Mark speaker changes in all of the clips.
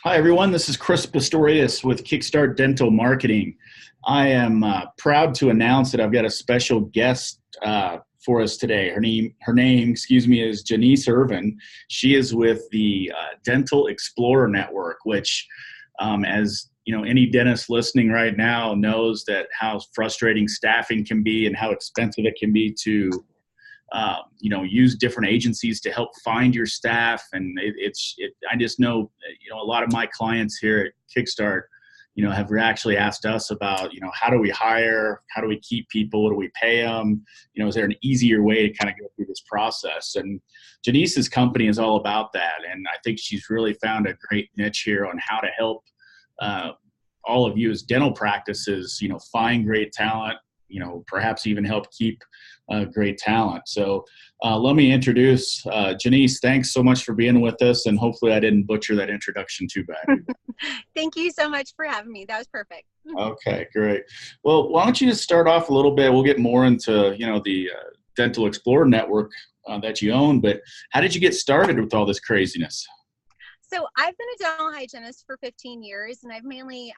Speaker 1: Hi, everyone. This is Chris Pistorius with KickStart Dental Marketing. I am proud to announce that I've got a special guest for us today. Her name, is Janeice Ervin. She is with the Dental Explorer Network, which, as you know, any dentist listening right now knows that how frustrating staffing can be and how expensive it can be to use different agencies to help find your staff. And I just know, a lot of my clients here at KickStart, have actually asked us about, how do we hire? How do we keep people? What do we pay them? Is there an easier way to kind of go through this process? And Janeice's company is all about that. And I think she's really found a great niche here on how to help all of you as dental practices, find great talent, perhaps even help keep great talent. So let me introduce Janeice. Thanks so much for being with us, and hopefully I didn't butcher that introduction too bad.
Speaker 2: Thank you so much for having me. That was perfect.
Speaker 1: Okay, great. Well, why don't you just start off a little bit? We'll get more into the Dental Explorer Network that you own, but how did you get started with all this craziness?
Speaker 2: So I've been a dental hygienist for 15 years, and I've mainly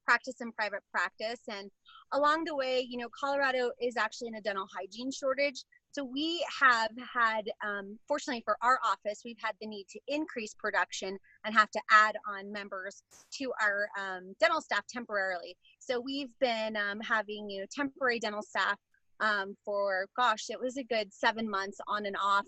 Speaker 2: practiced in private practice. And along the way, Colorado is actually in a dental hygiene shortage. So we have had, fortunately for our office, we've had the need to increase production and have to add on members to our dental staff temporarily. So we've been having, temporary dental staff for, it was a good 7 months on and off,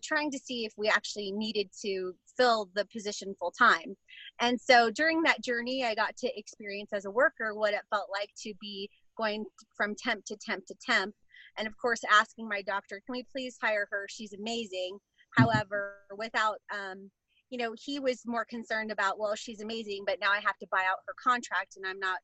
Speaker 2: trying to see if we actually needed to fill the position full time. And so during that journey, I got to experience as a worker what it felt like to be going from temp to temp to temp. And of course, asking my doctor, can we please hire her? She's amazing. However, without, he was more concerned about, well, she's amazing, but now I have to buy out her contract and I'm not,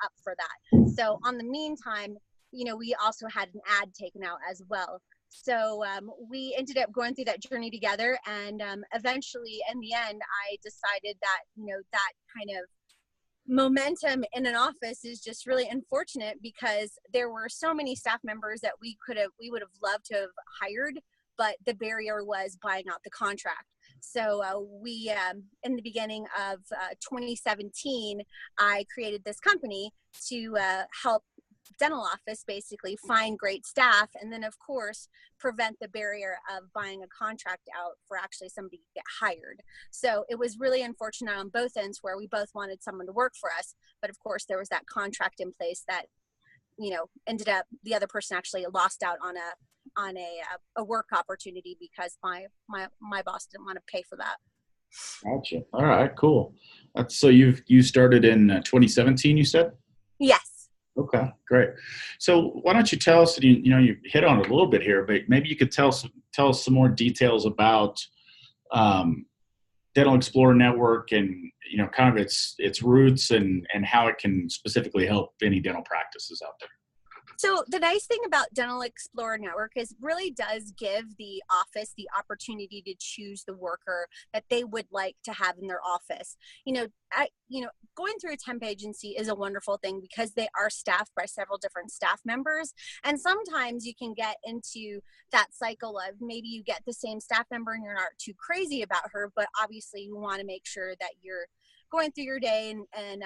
Speaker 2: up for that. So on the meantime, we also had an ad taken out as well. So we ended up going through that journey together. And eventually, in the end, I decided that, that kind of momentum in an office is just really unfortunate, because there were so many staff members that we would have loved to have hired, but the barrier was buying out the contract. So we, in the beginning of 2017, I created this company to help dental office basically find great staff, and then of course prevent the barrier of buying a contract out for actually somebody to get hired. So it was really unfortunate on both ends, where we both wanted someone to work for us, but of course there was that contract in place that ended up the other person actually lost out on a work opportunity because my boss didn't want to pay for that.
Speaker 1: Gotcha. All right, cool. So you started in 2017, you said?
Speaker 2: Yes.
Speaker 1: Okay, great. So why don't you tell us, you hit on it a little bit here, but maybe you could tell us some more details about Dental Explorer Network and, kind of its roots and how it can specifically help any dental practices out there.
Speaker 2: So the nice thing about Dental Explorer Network is really does give the office the opportunity to choose the worker that they would like to have in their office. Going through a temp agency is a wonderful thing because they are staffed by several different staff members. And sometimes you can get into that cycle of maybe you get the same staff member and you're not too crazy about her, but obviously you want to make sure that you're going through your day and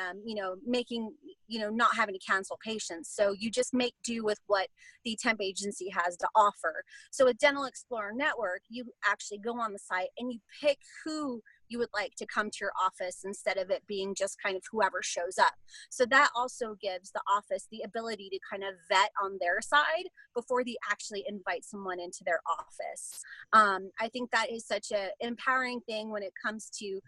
Speaker 2: making, not having to cancel patients. So you just make do with what the temp agency has to offer. So with Dental Explorer Network, you actually go on the site and you pick who you would like to come to your office instead of it being just kind of whoever shows up. So that also gives the office the ability to kind of vet on their side before they actually invite someone into their office. I think that is such an empowering thing when it comes to,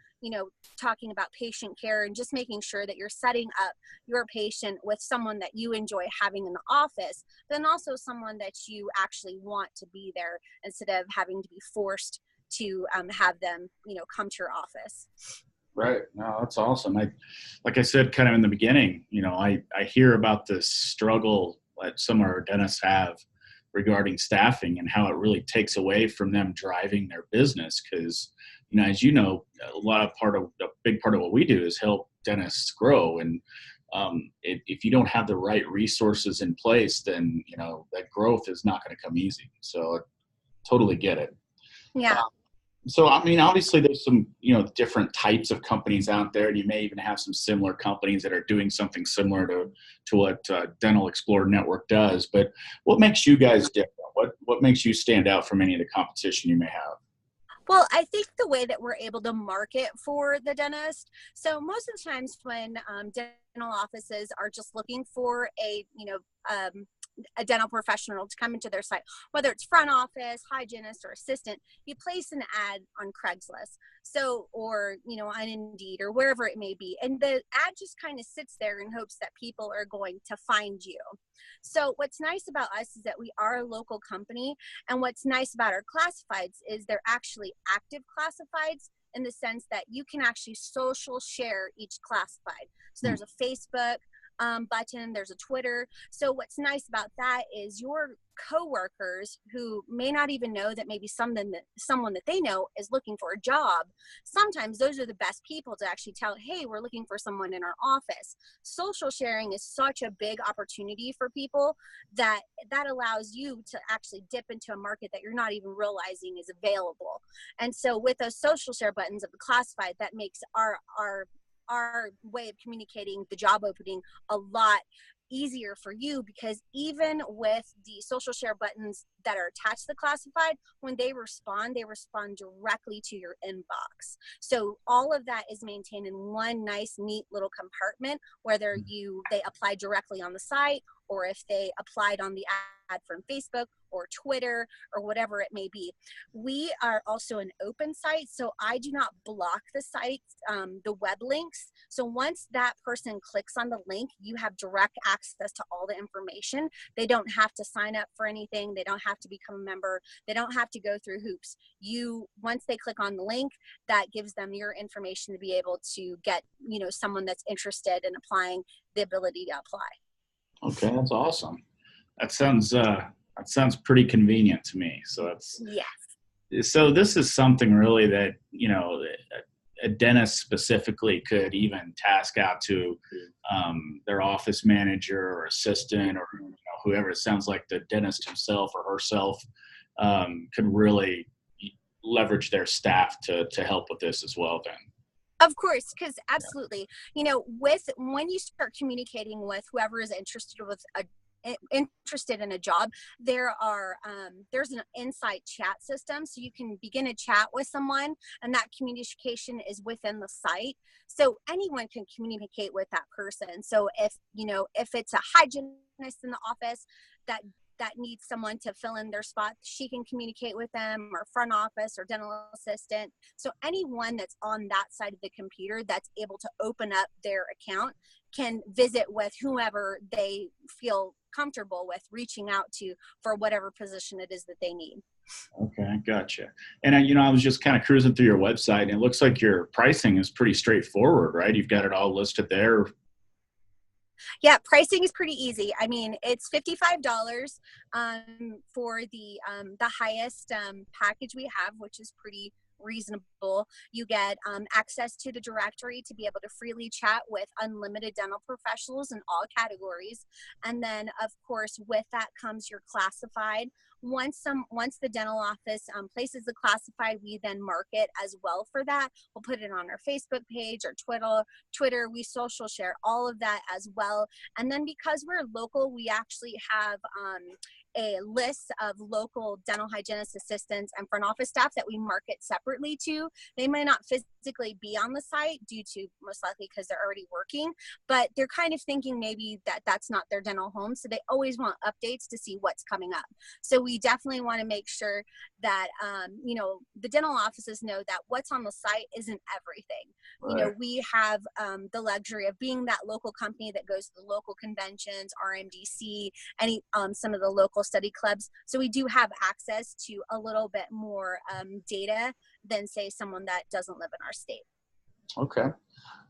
Speaker 2: talking about patient care and just making sure that you're setting up your patient with someone that you enjoy having in the office, then also someone that you actually want to be there instead of having to be forced to have them, come to your office.
Speaker 1: Right. No, that's awesome. Like I said, kind of in the beginning, I hear about this struggle that some of our dentists have regarding staffing and how it really takes away from them driving their business. Because, as you know, a big part of what we do is help dentists grow. And if you don't have the right resources in place, then, that growth is not going to come easy. So I totally get it.
Speaker 2: Yeah.
Speaker 1: So, I mean, obviously there's some, different types of companies out there, and you may even have some similar companies that are doing something similar to what Dental Explorer Network does. But what makes you guys different? What makes you stand out from any of the competition you may have?
Speaker 2: Well, I think the way that we're able to market for the dentist. So most of the times when dental offices are just looking for a dental professional to come into their site, whether it's front office, hygienist, or assistant, you place an ad on Craigslist. So, or, on Indeed or wherever it may be. And the ad just kind of sits there in hopes that people are going to find you. So what's nice about us is that we are a local company. And what's nice about our classifieds is they're actually active classifieds in the sense that you can actually social share each classified. So there's a Facebook button, there's a Twitter. So what's nice about that is your coworkers who may not even know that maybe someone that they know is looking for a job, sometimes those are the best people to actually tell, hey, we're looking for someone in our office. Social sharing is such a big opportunity for people that allows you to actually dip into a market that you're not even realizing is available. And so with those social share buttons of the classified, that makes our way of communicating the job opening a lot easier for you, because even with the social share buttons that are attached to the classified, when they respond directly to your inbox. So all of that is maintained in one nice, neat little compartment, whether they apply directly on the site or if they applied on the ad from Facebook or Twitter or whatever it may be. We are also an open site, so I do not block the sites, the web links. So once that person clicks on the link, you have direct access to all the information. They don't have to sign up for anything. They don't have to become a member. They don't have to go through hoops. Once they click on the link, that gives them your information to be able to get, someone that's interested in applying, the ability to apply.
Speaker 1: Okay, that's awesome. That sounds pretty convenient to me. So so this is something really that, a dentist specifically could even task out to their office manager or assistant or whoever. It sounds like the dentist himself or herself could really leverage their staff to help with this as well then.
Speaker 2: Of course, because absolutely, when you start communicating with whoever is interested in a job, there's an inside chat system, so you can begin a chat with someone, and that communication is within the site, so anyone can communicate with that person. So if it's a hygienist in the office that needs someone to fill in their spot, she can communicate with them, or front office or dental assistant. So anyone that's on that side of the computer that's able to open up their account can visit with whoever they feel comfortable with reaching out to for whatever position it is that they need.
Speaker 1: Okay, gotcha. And I was just kind of cruising through your website, and it looks like your pricing is pretty straightforward, right? You've got it all listed there.
Speaker 2: Yeah, pricing is pretty easy. I mean, it's $55 for the highest package we have, which is pretty reasonable. You get access to the directory to be able to freely chat with unlimited dental professionals in all categories. And then, of course, with that comes your classified. Once the dental office places the classified, we then market as well for that. We'll put it on our Facebook page or Twitter. We social share all of that as well. And then because we're local, we actually have a list of local dental hygienist assistants and front office staff that we market separately to. They may not physically be on the site due to most likely because they're already working, but they're kind of thinking maybe that's not their dental home. So they always want updates to see what's coming up. So we definitely want to make sure that, the dental offices know that what's on the site isn't everything.
Speaker 1: Right.
Speaker 2: We have the luxury of being that local company that goes to the local conventions, RMDC, some of the local study clubs. So we do have access to a little bit more data than, say, someone that doesn't live in our state.
Speaker 1: Okay.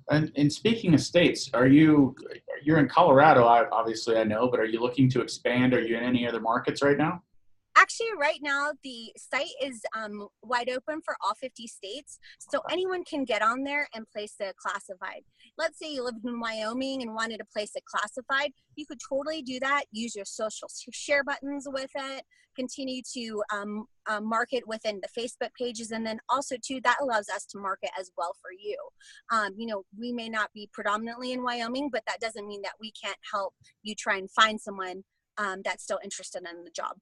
Speaker 1: And speaking of states, you're in Colorado, obviously I know, but are you looking to expand? Are you in any other markets right now?
Speaker 2: Actually, right now, the site is wide open for all 50 states. So anyone can get on there and place a classified. Let's say you live in Wyoming and wanted to place a classified. You could totally do that. Use your social share buttons with it. Continue to market within the Facebook pages. And then also, too, that allows us to market as well for you. We may not be predominantly in Wyoming, but that doesn't mean that we can't help you try and find someone that's still interested in the job.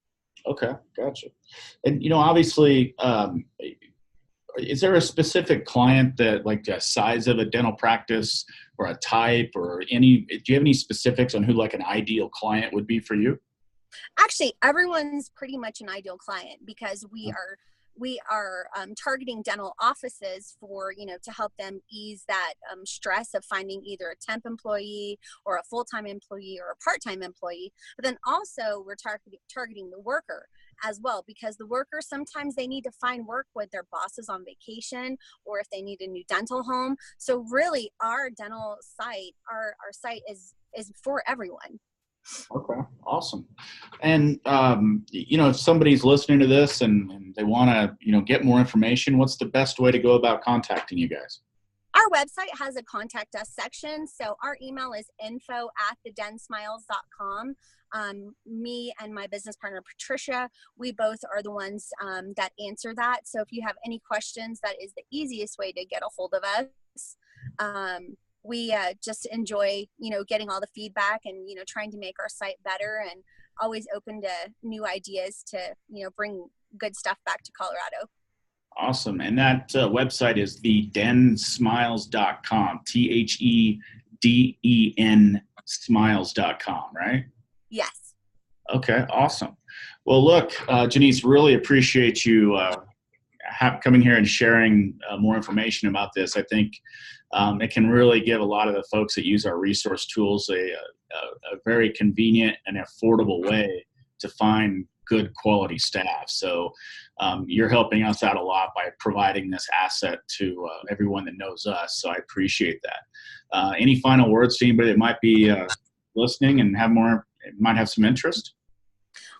Speaker 1: Okay, gotcha. And, obviously, is there a specific client that, like a size of a dental practice or a type or do you have any specifics on who like an ideal client would be for you?
Speaker 2: Actually, everyone's pretty much an ideal client because we are targeting dental offices for, to help them ease that stress of finding either a temp employee or a full-time employee or a part-time employee. But then also we're targeting the worker as well, because the workers, sometimes they need to find work with their bosses on vacation or if they need a new dental home. So really our dental site, our site is for everyone.
Speaker 1: Okay, awesome. And, if somebody's listening to this and they want to, get more information, what's the best way to go about contacting you guys?
Speaker 2: Our website has a contact us section. So our email is info@thedensmiles.com. Me and my business partner, Patricia, we both are the ones that answer that. So if you have any questions, that is the easiest way to get a hold of us. We just enjoy, getting all the feedback and, trying to make our site better, and always open to new ideas to, bring good stuff back to Colorado.
Speaker 1: Awesome. And that website is thedensmiles.com, THEDEN smiles.com, right?
Speaker 2: Yes.
Speaker 1: Okay, awesome. Well, look, Janeice, really appreciate you coming here and sharing more information about this. I think it can really give a lot of the folks that use our resource tools a very convenient and affordable way to find good quality staff. So you're helping us out a lot by providing this asset to everyone that knows us. So I appreciate that. Any final words to anybody that might be listening and might have some interest?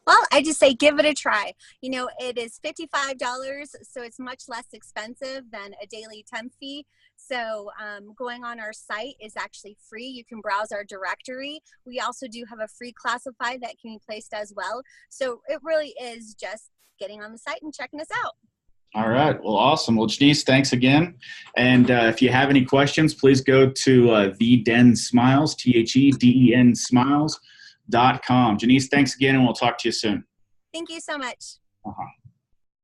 Speaker 2: Well, I just say give it a try. It is $55, so it's much less expensive than a daily temp fee. So going on our site is actually free. You can browse our directory. We also do have a free classified that can be placed as well. So it really is just getting on the site and checking us out.
Speaker 1: All right. Well, awesome. Well, Janeice, thanks again. And if you have any questions, please go to The Den Smiles, THEDEN Smiles.com. Janeice, thanks again, and we'll talk to you soon.
Speaker 2: Thank you so much.